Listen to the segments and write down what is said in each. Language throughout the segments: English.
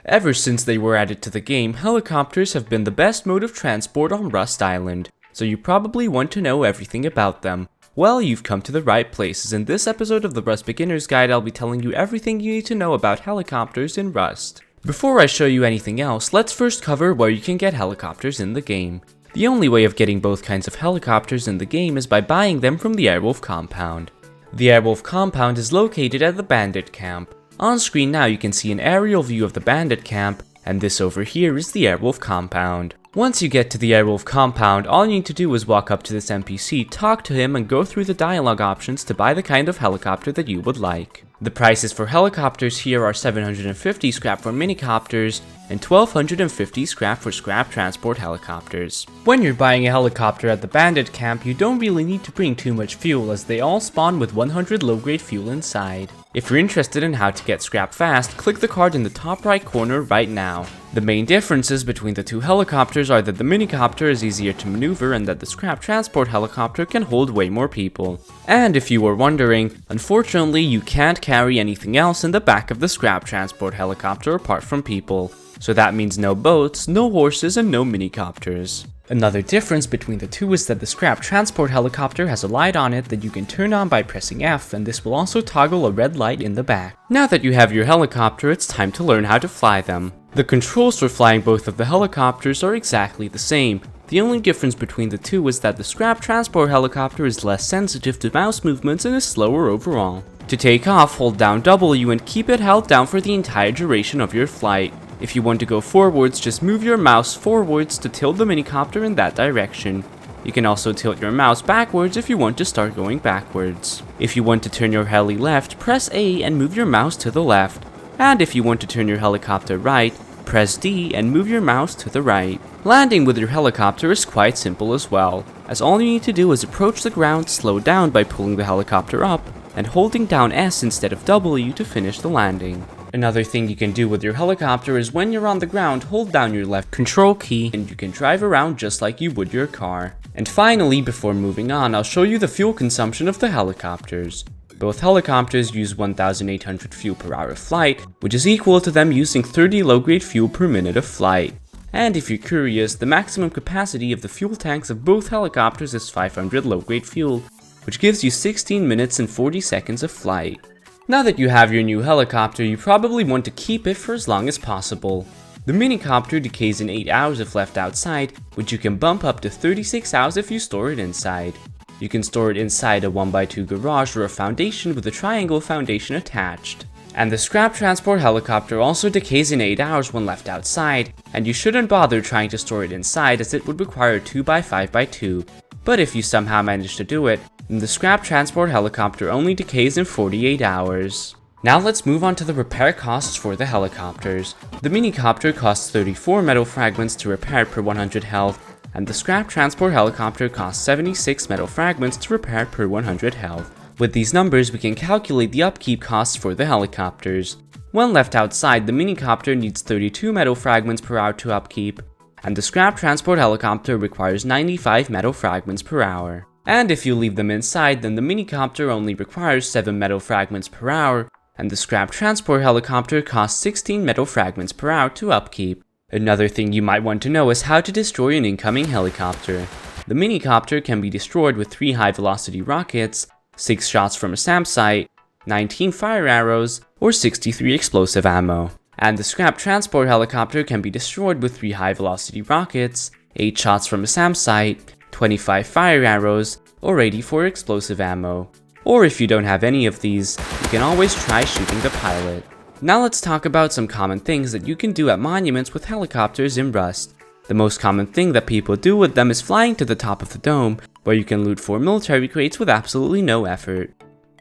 Ever since they were added to the game, helicopters have been the best mode of transport on Rust Island, so you probably want to know everything about them. Well, you've come to the right place, as in this episode of the Rust Beginner's Guide I'll be telling you everything you need to know about helicopters in Rust. Before I show you anything else, let's first cover where you can get helicopters in the game. The only way of getting both kinds of helicopters in the game is by buying them from the Airwolf compound. The Airwolf compound is located at the Bandit camp. On screen now you can see an aerial view of the Bandit camp, and this over here is the Airwolf compound. Once you get to the Airwolf compound, all you need to do is walk up to this NPC, talk to him, and go through the dialogue options to buy the kind of helicopter that you would like. The prices for helicopters here are 750 scrap for minicopters and 1250 scrap for scrap transport helicopters. When you're buying a helicopter at the Bandit camp, you don't really need to bring too much fuel, as they all spawn with 100 low-grade fuel inside. If you're interested in how to get scrap fast, click the card in the top right corner right now. The main differences between the two helicopters are that the minicopter is easier to maneuver and that the scrap transport helicopter can hold way more people. And if you were wondering, unfortunately you can't carry anything else in the back of the scrap transport helicopter apart from people. So that means no boats, no horses, and no minicopters. Another difference between the two is that the scrap transport helicopter has a light on it that you can turn on by pressing F, and this will also toggle a red light in the back. Now that you have your helicopter, it's time to learn how to fly them. The controls for flying both of the helicopters are exactly the same. The only difference between the two is that the scrap transport helicopter is less sensitive to mouse movements and is slower overall. To take off, hold down W and keep it held down for the entire duration of your flight. If you want to go forwards, just move your mouse forwards to tilt the minicopter in that direction. You can also tilt your mouse backwards if you want to start going backwards. If you want to turn your heli left, press A and move your mouse to the left. And if you want to turn your helicopter right, press D and move your mouse to the right. Landing with your helicopter is quite simple as well, as all you need to do is approach the ground, slow down by pulling the helicopter up, and holding down S instead of W to finish the landing. Another thing you can do with your helicopter is when you're on the ground, hold down your left control key and you can drive around just like you would your car. And finally, before moving on, I'll show you the fuel consumption of the helicopters. Both helicopters use 1,800 fuel per hour of flight, which is equal to them using 30 low-grade fuel per minute of flight. And if you're curious, the maximum capacity of the fuel tanks of both helicopters is 500 low-grade fuel, which gives you 16 minutes and 40 seconds of flight. Now that you have your new helicopter, you probably want to keep it for as long as possible. The minicopter decays in 8 hours if left outside, which you can bump up to 36 hours if you store it inside. You can store it inside a 1x2 garage or a foundation with a triangle foundation attached. And the scrap transport helicopter also decays in 8 hours when left outside, and you shouldn't bother trying to store it inside as it would require a 2x5x2. But if you somehow manage to do it, then the scrap transport helicopter only decays in 48 hours. Now let's move on to the repair costs for the helicopters. The minicopter costs 34 metal fragments to repair per 100 health, and the scrap transport helicopter costs 76 metal fragments to repair per 100 health. With these numbers, we can calculate the upkeep costs for the helicopters. When left outside, the minicopter needs 32 metal fragments per hour to upkeep, and the scrap transport helicopter requires 95 metal fragments per hour. And if you leave them inside, then the minicopter only requires 7 metal fragments per hour, and the scrap transport helicopter costs 16 metal fragments per hour to upkeep. Another thing you might want to know is how to destroy an incoming helicopter. The minicopter can be destroyed with 3 high-velocity rockets, 6 shots from a SAM site, 19 fire arrows, or 63 explosive ammo. And the scrap transport helicopter can be destroyed with 3 high-velocity rockets, 8 shots from a SAM site, 25 fire arrows, or 84 explosive ammo. Or if you don't have any of these, you can always try shooting the pilot. Now let's talk about some common things that you can do at monuments with helicopters in Rust. The most common thing that people do with them is flying to the top of the dome, where you can loot 4 military crates with absolutely no effort.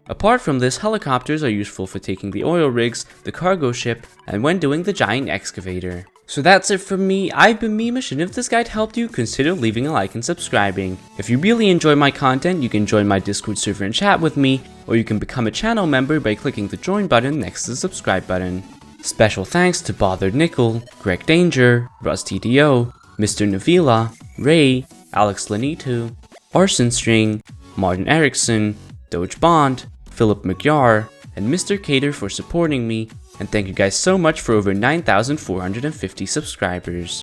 Apart from this, helicopters are useful for taking the oil rigs, the cargo ship, and when doing the giant excavator. So that's it from me. I've been Mimish, and if this guide helped you, consider leaving a like and subscribing. If you really enjoy my content, you can join my Discord server and chat with me, or you can become a channel member by clicking the join button next to the subscribe button. Special thanks to Bothered Nickel, Greg Danger, RustTDO, Mr. Navila, Ray, Alex Lanitu, Arson String, Martin Erickson, Doge Bond, Philip McYar, and Mr. Cater for supporting me, And thank you guys so much for over 9,450 subscribers.